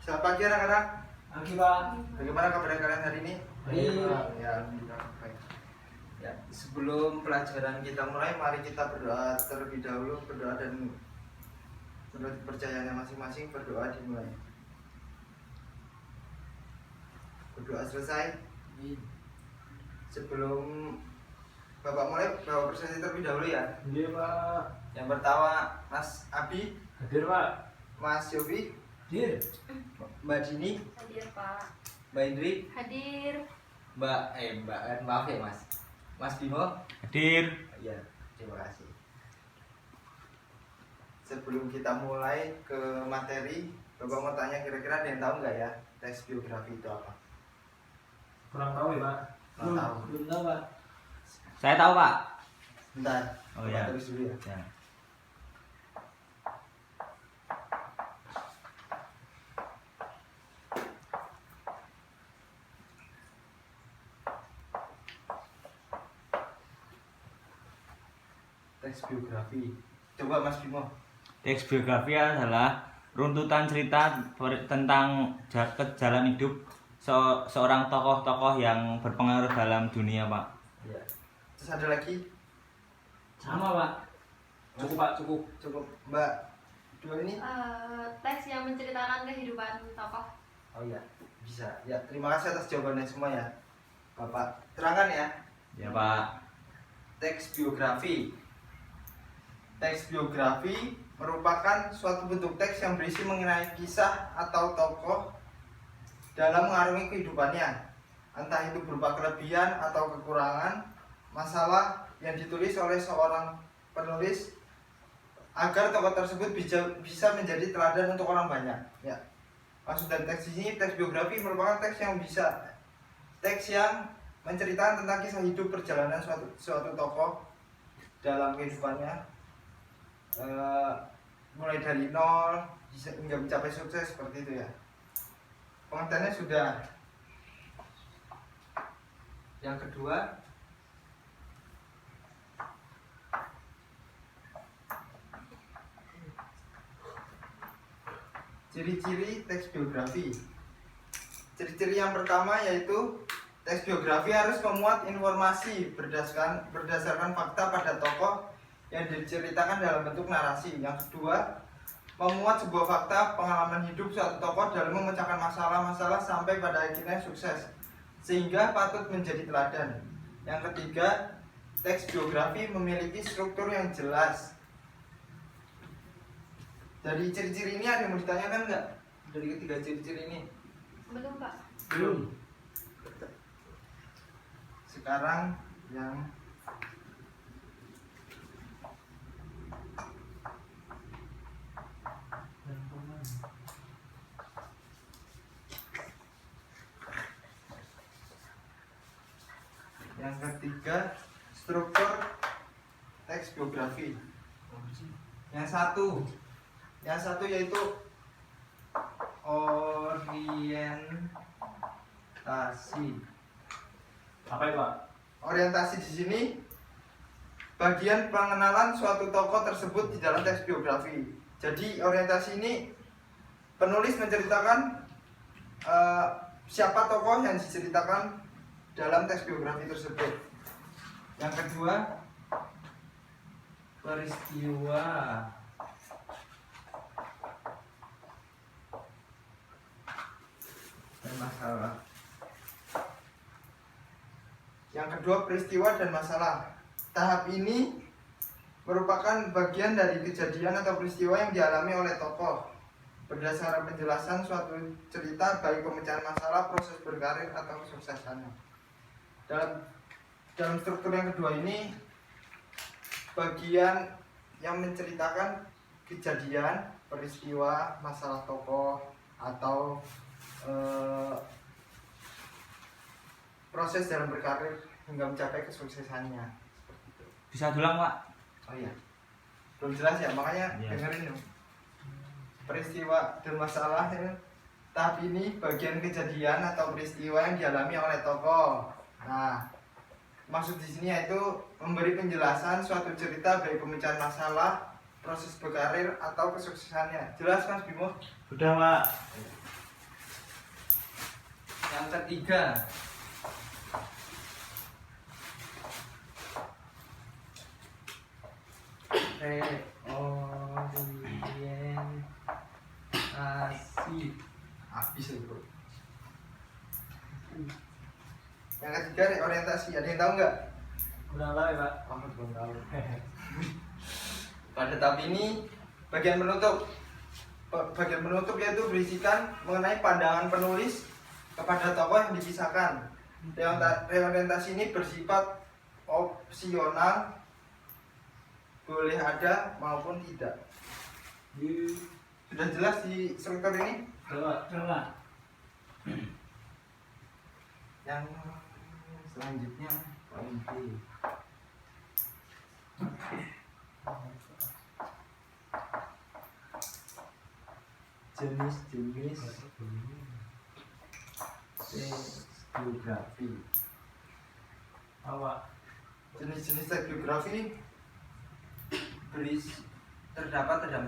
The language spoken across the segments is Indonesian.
Selamat pagi anak-anak. Pagi Pak. Bagaimana kabar kalian hari ini? Baik. Ya, alhamdulillah baik. Ya, sebelum pelajaran kita mulai, mari kita berdoa terlebih dahulu. Berdoa dan menurut kepercayaannya masing-masing, berdoa dimulai. Berdoa selesai. Sebelum Bapak mulai, bawa presentasi terlebih dahulu ya. Iya Pak. Yang pertama, Mas Abi, Hadir Pak. Mas Yobi, Hadir. Mbak Dini, Hadir Pak. Mbak Indri, Hadir. maaf ya Mas Bimo. Hadir. Ya, terima kasih. Sebelum kita mulai ke materi, Bapak mau tanya, kira-kira ada yang tahu nggak ya teks biografi itu apa? Kurang tahu ya Pak. Kurang tahu. Belum tahu Pak. Saya tahu, Pak. Bentar, Oh, Bapak ya. tulis dulu ya. Ya. Teks biografi. Coba Mas Bimo. Teks biografi adalah runtutan cerita tentang jalan hidup seorang tokoh-tokoh yang berpengaruh dalam dunia, Pak. Ya. Terus ada lagi? Sama Pak. Cukup Pak, cukup. Cukup Mbak dua ini? Teks yang menceritakan kehidupan tokoh. Oh iya, bisa. Ya, terima kasih atas jawabannya semua ya. Bapak terangkan ya. Ya, Pak. Teks biografi. Teks biografi merupakan suatu bentuk teks yang berisi mengenai kisah atau tokoh dalam mengarungi kehidupannya, entah itu berupa kelebihan atau kekurangan, masalah yang ditulis oleh seorang penulis agar tokoh tersebut bisa menjadi teladan untuk orang banyak. Ya. Maksud dari teks ini, teks biografi merupakan teks yang menceritakan tentang kisah hidup perjalanan suatu tokoh dalam kehidupannya, mulai dari nol hingga mencapai sukses, seperti itu ya. Pengertiannya sudah. Yang kedua, ciri-ciri teks biografi. Ciri-ciri yang pertama yaitu teks biografi harus memuat informasi berdasarkan fakta pada tokoh yang diceritakan dalam bentuk narasi. Yang kedua, memuat sebuah fakta pengalaman hidup suatu tokoh dalam memecahkan masalah-masalah sampai pada akhirnya sukses, sehingga patut menjadi teladan. Yang ketiga, teks biografi memiliki struktur yang jelas. Dari ciri-ciri ini ada yang mau ditanyakan nggak? Dari ketiga ciri-ciri ini? Belum Pak. Belum. Sekarang yang ketiga, struktur teks biografi. Yang satu yaitu orientasi. Apa itu Pak? Orientasi di sini bagian pengenalan suatu tokoh tersebut di dalam teks biografi. Jadi orientasi ini penulis menceritakan siapa tokoh yang diceritakan dalam teks biografi tersebut. Yang kedua, peristiwa. Dan masalah. Yang kedua, peristiwa dan masalah. Tahap ini merupakan bagian dari kejadian atau peristiwa yang dialami oleh tokoh berdasarkan penjelasan suatu cerita, baik pemecahan masalah, proses berkarir, atau kesuksesannya. Dalam struktur yang kedua ini, bagian yang menceritakan kejadian, peristiwa, masalah tokoh, atau proses dalam berkarir hingga mencapai kesuksesannya. Seperti itu. Bisa diulang, Pak? Oh iya, belum jelas ya, makanya Iya. dengerin dong. Peristiwa dan masalah ya. Tahap ini bagian kejadian atau peristiwa yang dialami oleh tokoh. Nah, maksud di sini yaitu memberi penjelasan suatu cerita, baik pemecahan masalah, proses berkarir, atau kesuksesannya. Jelas Mas Bimo? Sudah, Pak. Yang ketiga, reorientasi. Habis itu. Yang ketiga reorientasi. Ada yang tahu nggak? Kurang tahu ya Pak. Oh, belum tahu. Pada tahap ini bagian penutup. Bagian penutup yaitu berisikan mengenai pandangan penulis kepada tokoh yang dikisahkan. Reorientasi ini bersifat opsional, boleh ada maupun tidak. Sudah jelas di struktur ini? Coba. Yang selanjutnya poin B. Jenis-jenis biografi. Apa? Jenis-jenis teks biografi terdapat 4.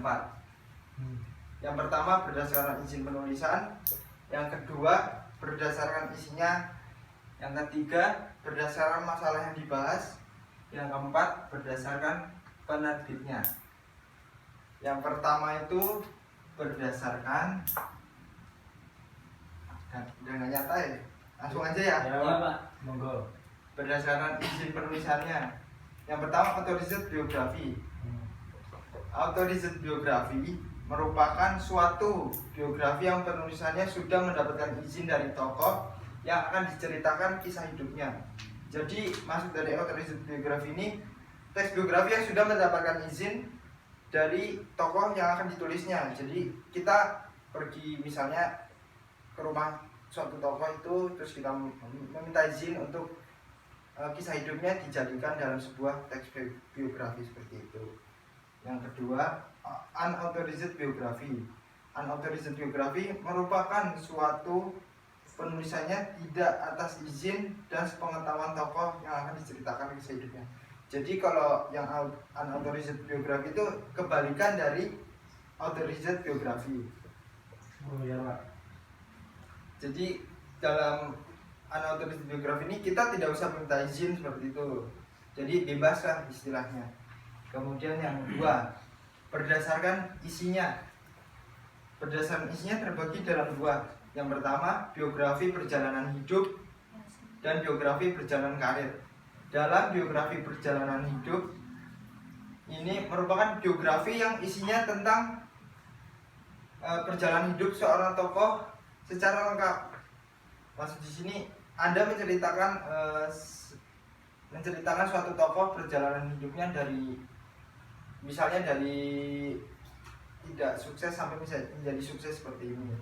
Yang pertama berdasarkan izin penulisan, yang kedua berdasarkan isinya, yang ketiga berdasarkan masalah yang dibahas, yang keempat berdasarkan penerbitnya. Yang pertama itu berdasarkan, udah nggak nyata ya, langsung aja ya. Ya Pak, monggo. Berdasarkan izin penulisannya. Yang pertama authorized biografi. Authorized biografi merupakan suatu biografi yang penulisannya sudah mendapatkan izin dari tokoh yang akan diceritakan kisah hidupnya. Jadi masuk dari authorized biografi ini teks biografi yang sudah mendapatkan izin dari tokoh yang akan ditulisnya. Jadi kita pergi misalnya ke rumah suatu tokoh itu, terus kita meminta izin untuk kisah hidupnya dijadikan dalam sebuah teks biografi seperti itu. Yang kedua, unauthorized biografi. Unauthorized biografi merupakan suatu penulisannya tidak atas izin dan sepengetahuan tokoh yang akan diceritakan kisah hidupnya. Jadi kalau yang unauthorized biografi itu kebalikan dari authorized biografi. Oh ya Pak. Jadi dalam unauthorized biografi ini kita tidak usah minta izin seperti itu. Jadi bebas lah istilahnya. Kemudian yang kedua, berdasarkan isinya. Berdasarkan isinya terbagi dalam 2. Yang pertama, biografi perjalanan hidup dan biografi perjalanan karir. Dalam biografi perjalanan hidup ini merupakan biografi yang isinya tentang perjalanan hidup seorang tokoh secara lengkap. Maksud di sini Anda menceritakan suatu tokoh perjalanan hidupnya dari misalnya dari tidak sukses sampai menjadi sukses seperti ini.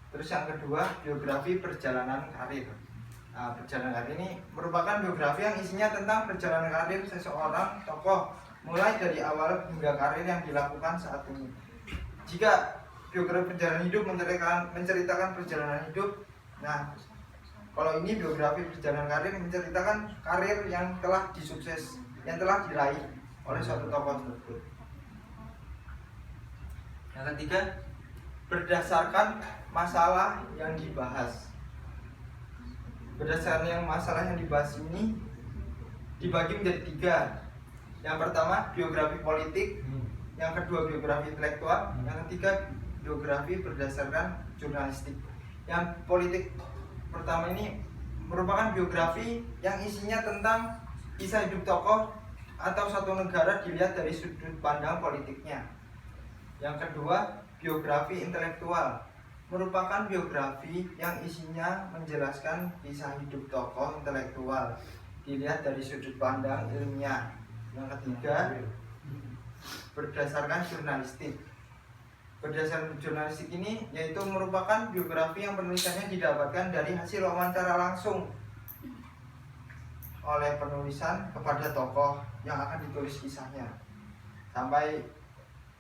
Terus yang kedua, biografi perjalanan karir. Nah, perjalanan karir ini merupakan biografi yang isinya tentang perjalanan karir seseorang tokoh mulai dari awal hingga karir yang dilakukan saat ini. Jika biografi perjalanan hidup menceritakan perjalanan hidup, nah kalau ini biografi perjalanan karir menceritakan karir yang telah diraih oleh suatu tokoh tersebut. Yang ketiga, berdasarkan masalah yang dibahas. Berdasarkan masalah yang dibahas ini dibagi menjadi 3. Yang pertama biografi politik, yang kedua biografi intelektual, yang ketiga biografi berdasarkan jurnalistik. Yang politik pertama ini merupakan biografi yang isinya tentang kisah hidup tokoh atau satu negara dilihat dari sudut pandang politiknya. Yang kedua, biografi intelektual merupakan biografi yang isinya menjelaskan kisah hidup tokoh intelektual dilihat dari sudut pandang ilmiah. Yang ketiga, berdasarkan jurnalistik. Berdasarkan jurnalistik ini yaitu merupakan biografi yang penulisannya didapatkan dari hasil wawancara langsung oleh penulisan kepada tokoh yang akan ditulis kisahnya. Sampai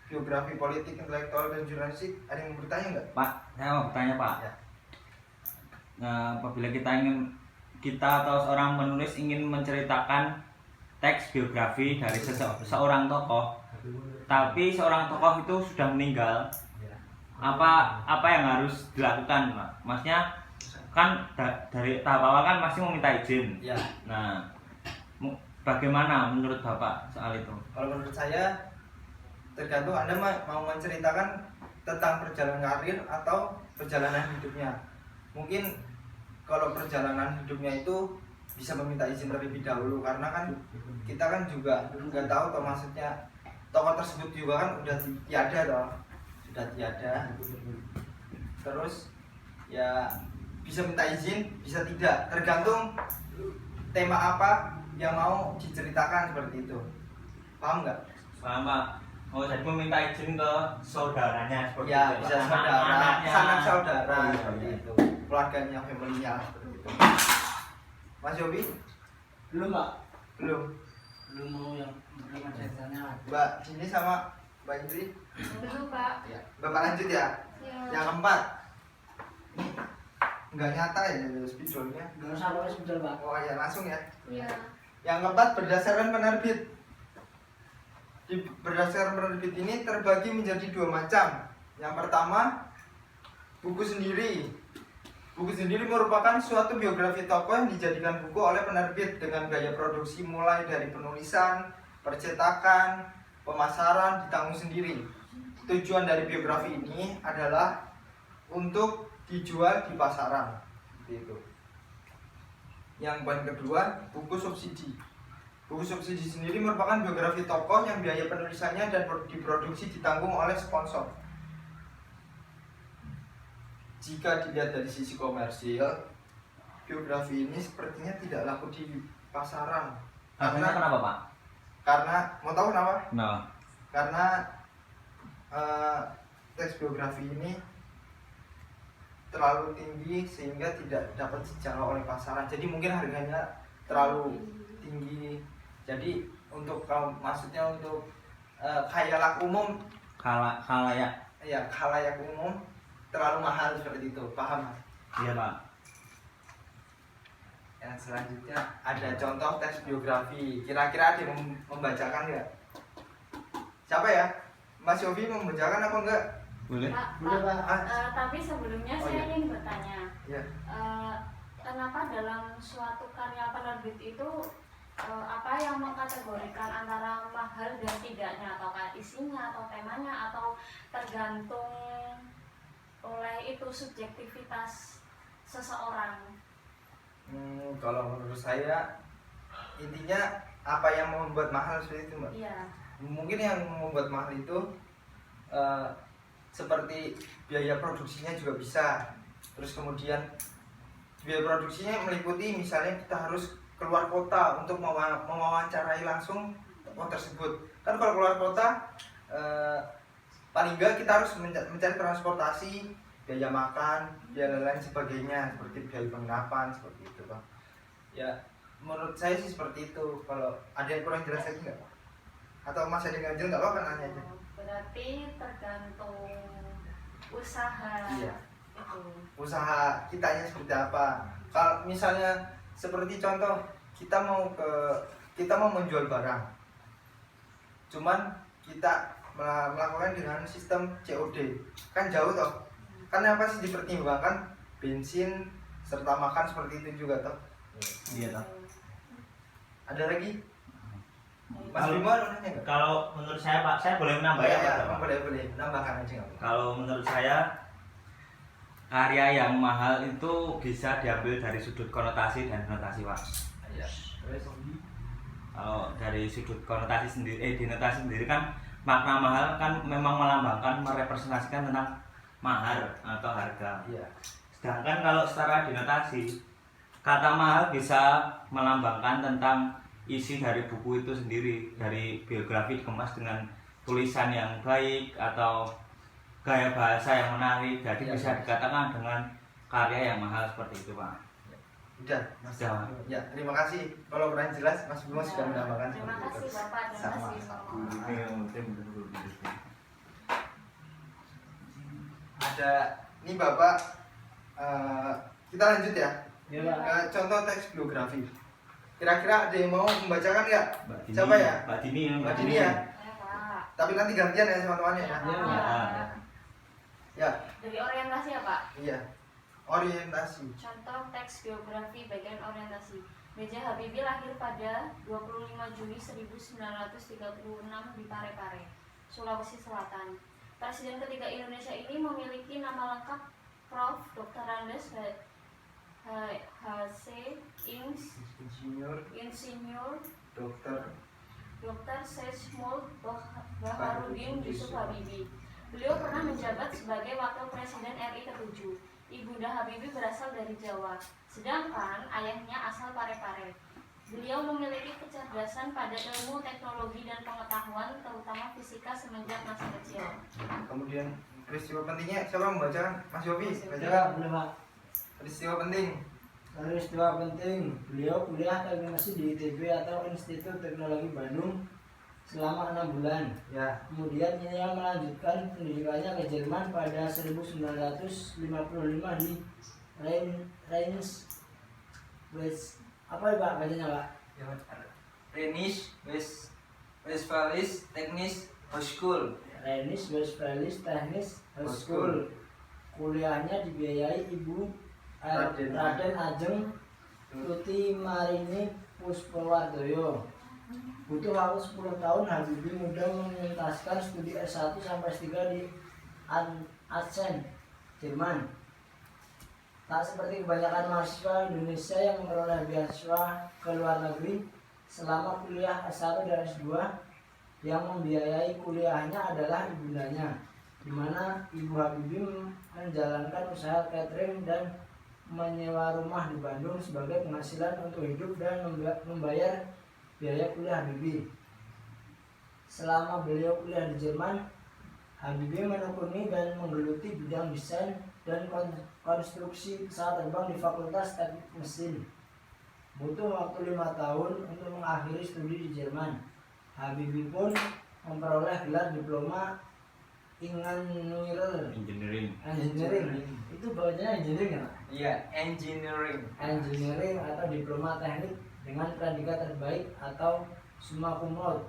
biografi politik, intelektual, dan jurnalistik, ada yang bertanya nggak? Pak, saya mau bertanya Pak. Ya. Nah, apabila kita atau seorang penulis ingin menceritakan teks biografi dari seorang tokoh, tapi seorang tokoh itu sudah meninggal, apa yang harus dilakukan, Pak? Maksudnya kan dari tahap awal kan pasti meminta izin. Ya, Nah, bagaimana menurut Bapak soal itu? kalau menurut saya tergantung Anda mau menceritakan tentang perjalanan karir atau perjalanan hidupnya. Mungkin kalau perjalanan hidupnya itu bisa meminta izin terlebih dahulu, karena kan kita kan juga nggak tahu toh, maksudnya tokoh tersebut juga kan udah tiada toh, sudah tiada. Terus ya bisa minta izin, bisa tidak, tergantung tema apa yang mau diceritakan seperti itu. Paham nggak? Paham Pak? Oh, jadi meminta izin ke saudaranya seperti Ya, itu. bisa Pak. saudara, Anak-anaknya. sanak saudara Oh, iya, seperti iya. itu, keluarganya, family-nya seperti itu. Mas Yobi? Belum Pak. Belum. Belum mau yang menerima ceritanya. Mbak Cini sama Mbak Indri? Belum pak. Ya. Bapak lanjut ya. Ya. Yang keempat. Nggak nyata ya spidolnya. Gak usah pakai spidol Pak. Oh ya, langsung ya. Iya. Yang keempat, berdasarkan penerbit. Berdasarkan penerbit ini terbagi menjadi dua macam. Yang pertama, buku sendiri. Buku sendiri merupakan suatu biografi tokoh yang dijadikan buku oleh penerbit dengan gaya produksi mulai dari penulisan, percetakan, pemasaran ditanggung sendiri. Tujuan dari biografi ini adalah untuk dijual di pasaran. Seperti itu. Yang poin kedua, buku subsidi. Buku subsidi sendiri merupakan biografi tokoh yang biaya penulisannya dan diproduksi ditanggung oleh sponsor. Jika dilihat dari sisi komersil, biografi ini sepertinya tidak laku di pasaran. Karena kenapa Pak? Karena mau tahu kenapa? Nah, Karena teks biografi ini terlalu tinggi sehingga tidak dapat dijangkau oleh pasaran. Jadi mungkin harganya terlalu tinggi. Jadi untuk kalau maksudnya untuk khayalak umum, khalayak. ya khalayak umum terlalu mahal seperti itu. Paham Mas? Iya Pak. Yang selanjutnya ada contoh teks biografi. Kira-kira ada yang membacakan nggak? Siapa ya? Mas Yofi membacakan apa enggak? Boleh? Pak, Boleh, Pak. Pak. Tapi sebelumnya Oh, saya iya. ingin bertanya. Ya. Kenapa dalam suatu karya penerbit itu apa yang mengkategorikan antara mahal dan tidaknya, atau isinya atau temanya, atau tergantung oleh itu subjektivitas seseorang? Kalau menurut saya intinya apa yang membuat mahal seperti itu Mbak. Iya. Mungkin yang membuat mahal itu seperti biaya produksinya juga bisa. Terus kemudian biaya produksinya meliputi misalnya kita harus keluar kota untuk mewawancarai langsung tokoh tersebut. Kan kalau keluar kota paling enggak kita harus mencari transportasi, biaya makan, biaya lain sebagainya, seperti biaya penginapan seperti itu Bang. Ya menurut saya sih seperti itu. Kalau ada yang kurang jelas lagi nggak? Atau masih ada ganjil nggak apa-apa nanya aja. Berarti tergantung usaha. Iya. Itu. Usaha kitanya seperti apa. Kalau misalnya seperti contoh kita mau menjual barang, cuman kita melakukan dengan sistem COD, kan jauh toh. Kan apa sih dipertimbangkan bensin serta makan seperti itu juga toh. Iya toh. Ada lagi? Mas Kalau- Bimo ada nanya nggak? Kalau menurut saya Pak, saya boleh menambah ya Pak? Bapak? boleh nambahkan aja nggak apa-apa. Kalau menurut saya karya yang mahal itu bisa diambil dari sudut konotasi dan denotasi Pak. Iya. Terus Kalau dari sudut konotasi sendiri, denotasi sendiri kan makna mahal kan memang melambangkan, merepresentasikan tentang mahar atau harga. iya. Sedangkan kalau secara denotasi, kata mahal bisa melambangkan tentang isi dari buku itu sendiri, dari biografi dikemas dengan tulisan yang baik atau gaya bahasa yang menarik, jadi Iya, bisa iya. dikatakan dengan karya yang mahal seperti itu Pak. Udah, Mas. Udah. Ya, terima kasih. Kalau kurang jelas, Mas Bimo sudah menambahkan Terima seperti kasih itu. Bapak, terima Sama. kasih semua. Ada, ini Bapak, kita lanjut ya. Iya Pak. Ke contoh teks biografi. Kira-kira ada yang mau membacakan nggak? Mbak Dini, Siapa ya? Mbak Dini, Mbak Dini ya. Ya, Pak. Tapi nanti gantian ya teman-temannya ya. Iya, Pak. Ya. Ya, Dari orientasi ya Pak? iya. orientasi. Contoh teks biografi bagian orientasi. B.J. Habibie lahir pada 25 Juni 1936 di Parepare, Sulawesi Selatan. Presiden ketiga Indonesia ini memiliki nama lengkap Prof. Dr. Andes H.C. Insinyur Dokter Dr. Sesmul Baharudin Yusuf Habibie. Beliau pernah menjabat sebagai Wakil Presiden RI ke-7. Ibunda Habibie berasal dari Jawa, sedangkan ayahnya asal Parepare. Beliau memiliki kecerdasan pada ilmu, teknologi, dan pengetahuan, terutama fisika semenjak masih kecil. Kemudian peristiwa pentingnya siapa membaca? Mas Yofi, Ya, baca boleh Pak. peristiwa penting. Peristiwa penting, beliau kuliah teknologi di ITB atau Institut Teknologi Bandung selama 6 bulan. Ya, Kemudian ia melanjutkan pendidikannya ke Jerman pada 1955 di Rheinisch apa ya Pak bacanya Pak? Rhenish Westfalisch Technisch Hochschule. Rheinisch Westfalisch Technisch Hochschule. Kuliahnya dibiayai Ibu Raden Ajeng Tuti Marini Puspawardoyo. Butuh waktu 10 tahun, Habibie mudah menuntaskan studi S1 sampai S3 di Aachen, Jerman. Tak seperti kebanyakan mahasiswa Indonesia yang memperoleh beasiswa ke luar negeri selama kuliah S1 dan S2, yang membiayai kuliahnya adalah ibundanya, di mana Ibu Habibie menjalankan usaha catering dan menyewa rumah di Bandung sebagai penghasilan untuk hidup dan membayar biaya kuliah Habibie. Selama beliau kuliah di Jerman, Habibie menekuni dan menggeluti bidang desain dan konstruksi pesawat terbang di Fakultas Teknik Mesin. Butuh waktu 5 tahun untuk mengakhiri studi di Jerman. Habibie pun memperoleh gelar diploma Engineering. Itu bacanya engineering ya Pak? Iya, engineering. Engineering atau diploma teknik dengan predikat terbaik atau summa cum laude.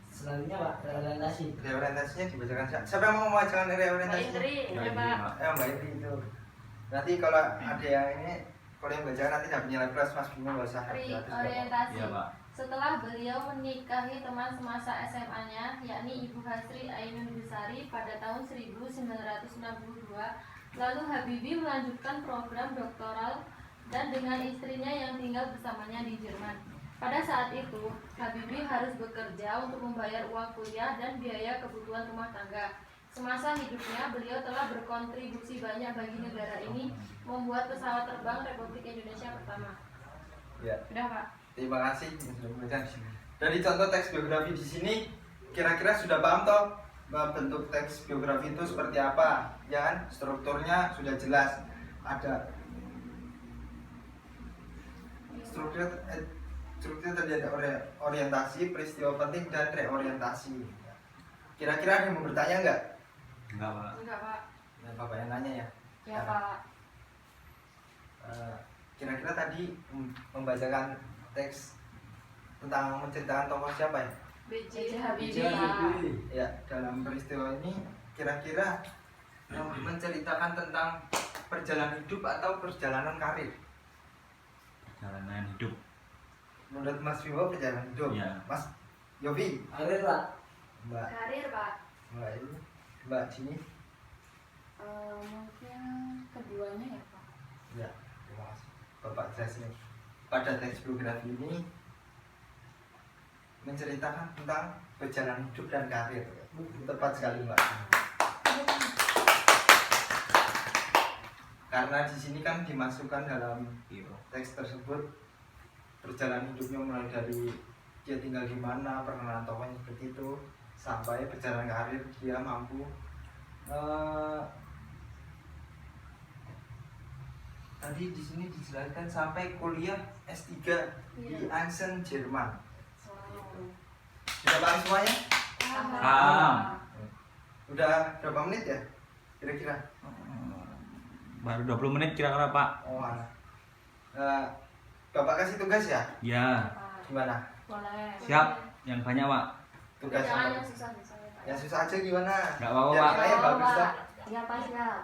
Selanjutnya Pak, reorientasi. Reorientasinya dibacakan siapa yang mau membacakan Mbak reorientasinya? Indri, ya Pak. Mbak Indri itu. Nanti kalau ada yang ini, kalau yang baca nanti nggak punya kelas Mas Bimo nggak usah. Orientasi. Iya, Pak. Setelah beliau menikahi teman semasa SMA-nya, yakni Ibu Hasri Ainun Besari pada tahun 1962, lalu Habibie melanjutkan program doktoral dan dengan istrinya yang tinggal bersamanya di Jerman. Pada saat itu, Habibie harus bekerja untuk membayar uang kuliah dan biaya kebutuhan rumah tangga. Semasa hidupnya, beliau telah berkontribusi banyak bagi negara ini, membuat pesawat terbang Republik Indonesia pertama. Ya. Sudah Pak? Terima kasih yang sudah membaca. Dari contoh teks biografi di sini, kira-kira sudah paham toh bahwa bentuk teks biografi itu seperti apa, ya kan? Strukturnya sudah jelas. Ada struktur terjadi orientasi, peristiwa penting, dan reorientasi. Kira-kira ada yang mau bertanya nggak? Enggak, Pak. Enggak Pak. Ya, Bapak yang nanya ya. Ya Pak. Kira-kira tadi membacakan teks tentang menceritakan tokoh siapa ya? B.J. Habibie Iya, Pak. Ya, dalam peristiwa ini kira-kira menceritakan tentang perjalanan hidup atau perjalanan karir. Perjalanan hidup. Menurut Mas Vivo perjalanan hidup. Iya. Mas Yofi, Akhir Pak. Mbak Karir Pak. ini, Mbak sini. Mungkin keduanya ya Pak. Ya, terima kasih. Bapak jelasin. Pada teks biografi ini menceritakan tentang perjalanan hidup dan karir. Tepat sekali Mbak. Karena di sini kan dimasukkan dalam teks tersebut perjalanan hidupnya mulai dari dia tinggal di mana, perkenalan tokohnya seperti itu, sampai perjalanan karir dia mampu tadi di sini dijelaskan sampai kuliah S3 di Aachen, Jerman. Sudah paham semuanya? Paham. Udah berapa menit ya? Kira-kira? Baru 20 menit kira-kira, Pak. Oh, Bapak kasih tugas ya? Ya. Gimana? Boleh. Siap. Yang banyak, Pak. Tugas Jangan apa? yang susah-susah ya Pak. Yang susah aja gimana? Nggak apa-apa, Biar Pak. nilainya bagus Pak. toh. Ya Pak siap.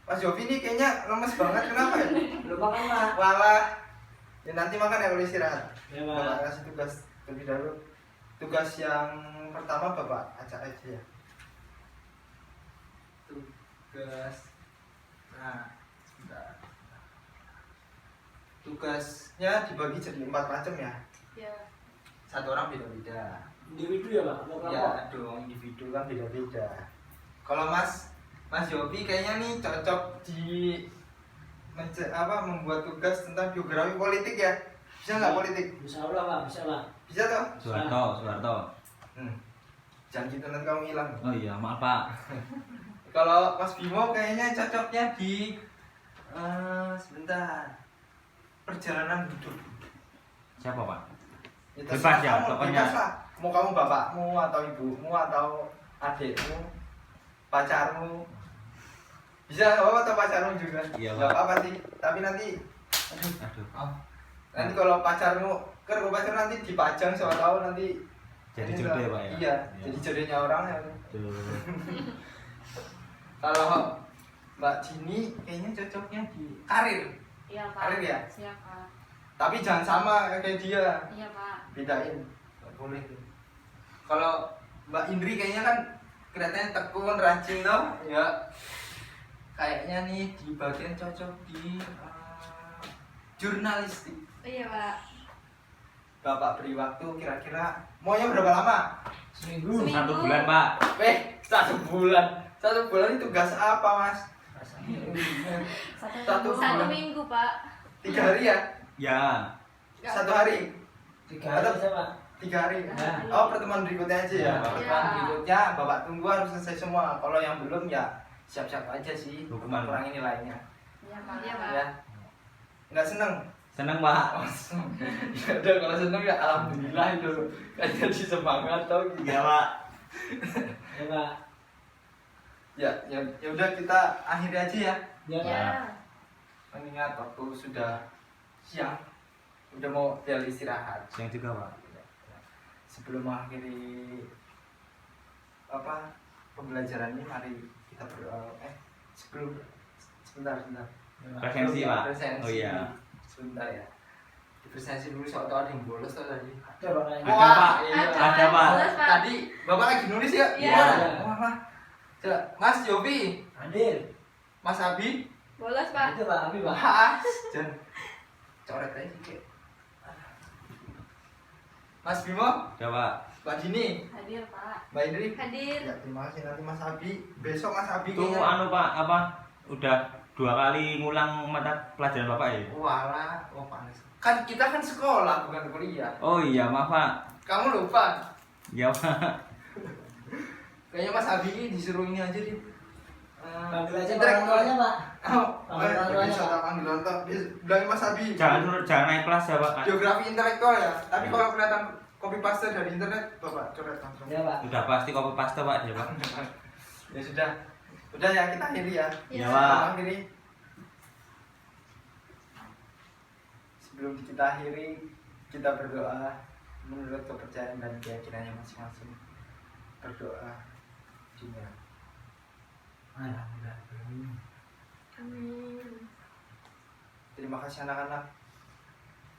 Mas Yofi ini kayaknya lemes banget, kenapa ya? Belum makan Pak. Walah. Ya nanti makan ya kalau istirahat. Ya Bapak Pak. kasih tugas terlebih dahulu. Tugas yang pertama Bapak acak aja ya. Tugas. Nah, sebentar. Tugasnya dibagi jadi 4 macam ya. Ya. Satu orang beda-beda. Individu ya Pak? Atau kelompok? Ya dong, individu kan beda-beda. Kalau Mas Yofi kayaknya nih cocok di membuat tugas tentang biografi politik ya. Bisa nggak politik? Insya Allah Pak, bisa Pak. Bisa toh? Soeharto. Jangan gitu nanti kamu hilang. Oh iya, maaf Pak. Kalau Mas Bimo kayaknya cocoknya di sebentar, perjalanan hidup. Siapa Pak? Terserah Bebas ya, kamu, pokoknya. bebas lah. Mau kamu bapakmu atau ibumu atau adikmu, pacarmu. Bisa bawa atau pacarmu juga. Iya, Nggak Pak. apa-apa sih. Tapi nanti, Aduh. nanti kalau pacarmu pacar nanti dipajang, siapa tahu nanti Jadi ini jodoh ya, lah. Pak ya? Iya, Iya. jadi jodohnya orang ya. Tuh. Kalau Mbak Dini kayaknya cocoknya di karir. Iya Pak. Karir ya? Siap Pak. Tapi jangan sama kayak dia. Iya Pak. Bedain. Nggak boleh tuh. Kalau Mbak Indri kayaknya kan kelihatannya tekun, rajin toh. Ya. Kayaknya nih di bagian cocok di jurnalistik. Iya Pak. Bapak beri waktu kira-kira maunya berapa lama? Seminggu. Seminggu. 1 bulan Pak. 1 bulan. 1 bulan itu tugas apa, Mas? Satu Satu bulan. minggu Pak. 3 hari ya? Ya. 1 hari? 3 hari bisa Pak. 3 hari? Ya. Oh, pertemuan berikutnya aja ya? Ya. Pertemuan Ya. berikutnya Bapak tunggu harus selesai semua. Kalau yang belum ya siap-siap aja sih. Hukuman. Kurangi nilainya. Iya Pak. Iya Pak. Ya. Nggak seneng? Seneng Pak. Oh, seneng. Ya udah kalau seneng ya alhamdulillah itu. Kan jadi semangat tau gitu. Iya Pak. Ya Pak. Ya udah kita akhiri aja ya. Ya Pak. Ya. Mengingat waktu sudah siang, udah mau bel istirahat. Siang juga Pak. Sebelum mengakhiri pembelajaran ini, mari kita berdoa. Sebentar. Presensi, Belum, Pak. presensi. Oh, iya. Sebentar ya. Di presensi dulu soal ada yang bolos tuh tadi. Ada Pak kayaknya. Ada, Pak. Iya. Ada, Pak. Bolos, Pak. Tadi Bapak lagi nulis ya? Iya. Wah. Coba, Mas Yofi, Hadir. Mas Abi, Bolos Pak. Itu Pak, Abi Pak. Jangan coret aja dikit. Mas Bimo, Ya Pak. Mbak Dini, Hadir Pak. Mbak Indri. Hadir. Ya, terima kasih nanti Mas Abi. Besok Mas Abi Itu kayaknya. Pak, udah 2 kali ngulang mata pelajaran Bapak ya? Walah, panas. Kan kita kan sekolah bukan kuliah. Oh iya, maaf Pak. Kamu lupa? Ya Pak. Kayaknya Mas Abi ini disuruh ini aja di. Panggil aja orang tuanya Pak. Panggil orang tuanya, bisa Pak. tak panggil orang tua. Bilangin Mas Abi. Jangan naik kelas ya Pak. Biografi intelektual ya. Tapi Ya. kalau kelihatan copy paste dari internet, Bapak coret langsung. Ya Pak. Sudah pasti copy paste Pak dia Pak. Ya sudah. Udah ya kita akhiri ya. Ya Iya. Pak. Kita akhiri. Sebelum kita akhiri, kita berdoa menurut kepercayaan dan keyakinannya masing-masing. Berdoa. Dunia. Alhamdulillah. Amin. Terima kasih anak-anak.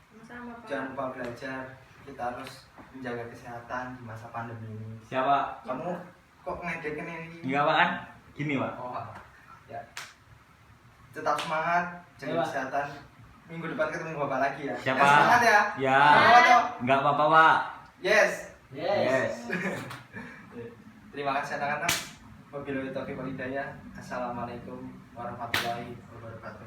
Sama-sama Pak. Jangan lupa belajar. Kita harus menjaga kesehatan di masa pandemi ini. Siapa? Kamu kok ngedekin ini? Enggak Pak kan? Gini Pak. Oh, ya. Tetap semangat, jaga Ya, Pak. kesehatan. Minggu depan ketemu Bapak lagi ya. Siapa? Ya, semangat ya. Ya. Semangat toh? Enggak apa-apa Pak. Yes. Yes. Terima kasih anak-anak. Wabillahi taufiq wal hidayah. Assalamualaikum warahmatullahi wabarakatuh.